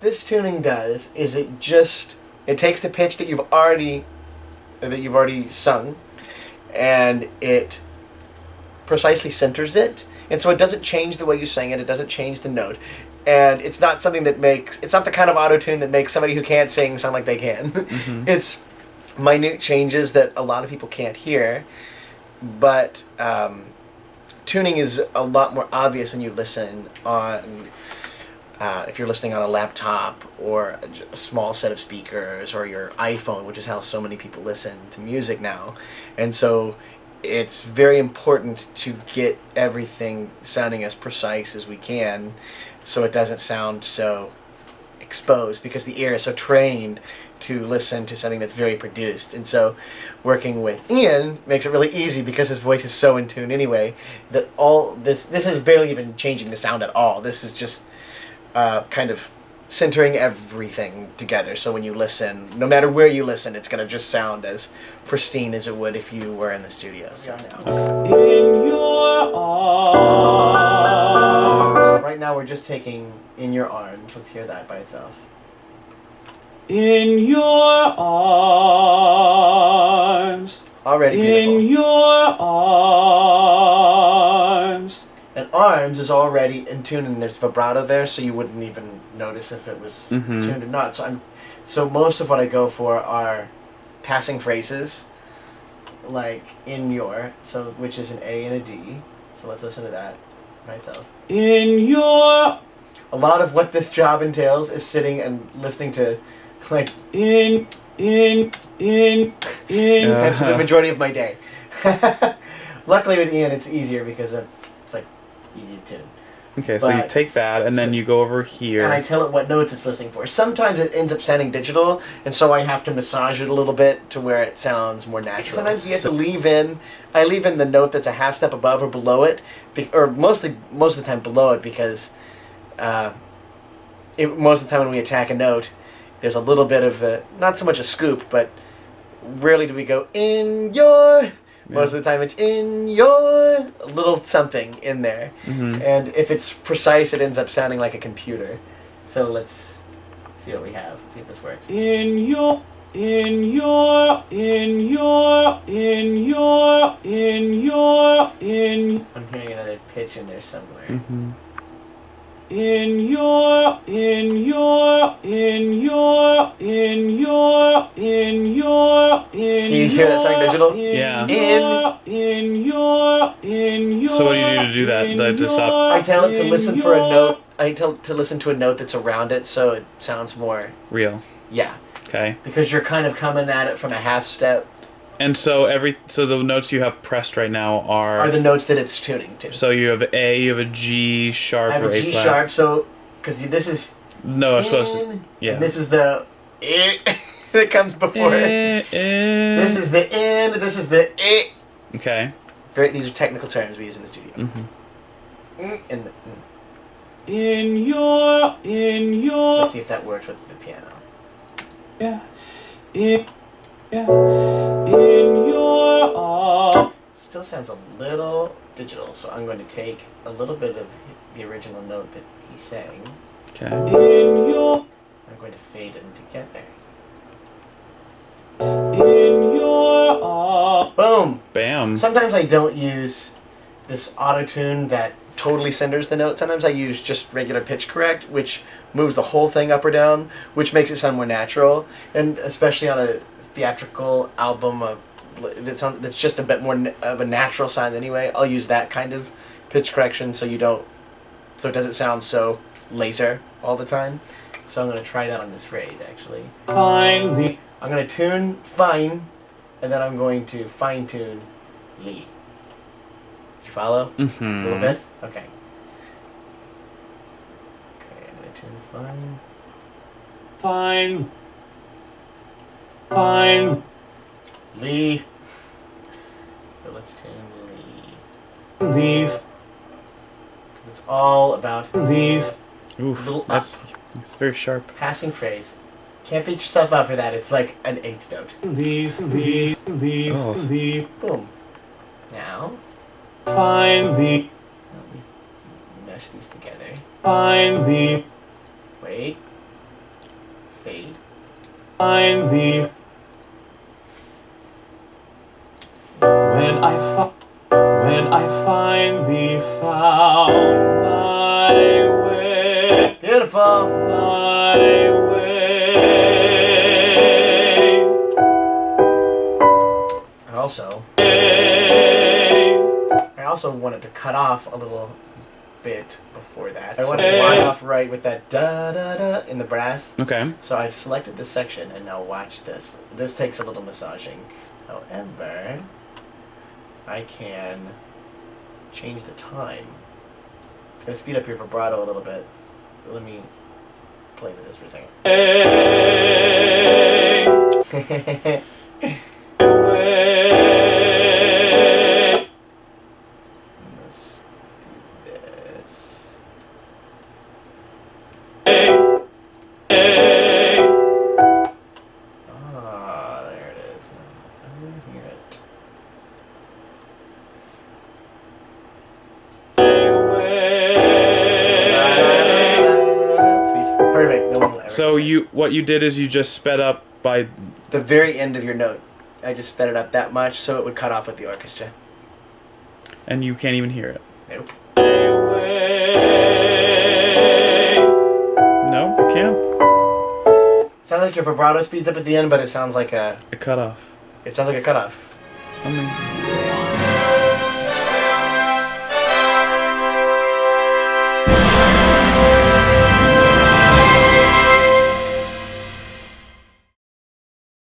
what this tuning does is it takes the pitch that you've already sung, and it precisely centers it, and so it doesn't change the way you sing it. It doesn't change the note, and it's not something that it's not the kind of auto tune that makes somebody who can't sing sound like they can. Mm-hmm. It's minute changes that a lot of people can't hear, but tuning is a lot more obvious when you listen on. If you're listening on a laptop or a small set of speakers or your iPhone, which is how so many people listen to music now. And so it's very important to get everything sounding as precise as we can so it doesn't sound so exposed, because the ear is so trained to listen to something that's very produced. And so working with Ian makes it really easy because his voice is so in tune anyway that all this is barely even changing the sound at all. This is just kind of centering everything together, so when you listen, no matter where you listen, it's going to just sound as pristine as it would if you were in the studio. So in your arms. Right now we're just taking In Your Arms. Let's hear that by itself. In your arms. Already beautiful. In your arms. And arms is already in tune, and there's vibrato there, so you wouldn't even notice if it was tuned or not. So most of what I go for are passing phrases, like in your, which is an A and a D. So let's listen to that by itself. In your. A lot of what this job entails is sitting and listening to, like in. That's the majority of my day. Luckily with Ian, it's easier because it's like easy to tune. Okay, so you take that, and then you go over here. And I tell it what notes it's listening for. Sometimes it ends up sounding digital, and so I have to massage it a little bit to where it sounds more natural. Sometimes you have to leave in... I leave in the note that's a half step above or below it, or most of the time below it, because most of the time when we attack a note, there's a little bit of not so much a scoop, but rarely do we go in your... Most of the time it's in your little something in there. Mm-hmm. And if it's precise, it ends up sounding like a computer. So let's see what we have. See if this works. I'm hearing another pitch in there somewhere. Mm-hmm. So you hear that sound digital? Yeah. So what do you do to do that? To stop? I tell it to listen for a note. I tell it to listen to a note that's around it, so it sounds more real. Yeah. Okay. Because you're kind of coming at it from a half step. And so the notes you have pressed right now are the notes that it's tuning to. So you have A, you have a G sharp, I have or a G flat. sharp. So because this is I'm supposed to. Yeah. And this is the that comes before. This is the in. This is the . Okay. These are technical terms we use in the studio. Mm-hmm. And the, in your. Let's see if that works with the piano. Yeah. In your arms. Still sounds a little digital, so I'm going to take a little bit of the original note that he sang. Okay. I'm going to fade it together. In your arms. Boom. Bam. Sometimes I don't use this auto-tune that totally centers the note. Sometimes I use just regular pitch correct, which moves the whole thing up or down, which makes it sound more natural. And especially on a theatrical album that's just a bit more of a natural sound anyway, I'll use that kind of pitch correction so it doesn't sound so laser all the time. So I'm going to try that on this phrase actually. Finally. I'm going to tune fine, and then I'm going to fine tune Lee. Did you follow? Mm-hmm. A little bit? Okay. Okay, I'm going to tune fine. Fine. Lee. So let's tune Lee. Leave. It's all about leave. Oof, that's very sharp. Passing phrase. Can't beat yourself up for that. It's like an eighth note. Leave. Boom. Now. Finally. Mesh these together. Finally. Wait. fade. Finally, when I finally found my way, Beautiful. my way. I also wanted to cut off a little bit before that. I wanted to line off right with that da da da in the brass. Okay. So I've selected this section, and now watch this. This takes a little massaging. However, I can change the time. It's going to speed up your vibrato a little bit. Let me play with this for a second. Let's do this. Ah, there it is. I don't hear it. See, perfect. No one will ever So hear it. what you did is you just sped up by, The very end of your note. I just sped it up that much so it would cut off with the orchestra. and you can't even hear it. Nope. No, you can't. Sounds like your vibrato speeds up at the end, but it sounds like A cutoff. it sounds like a cutoff. I mean,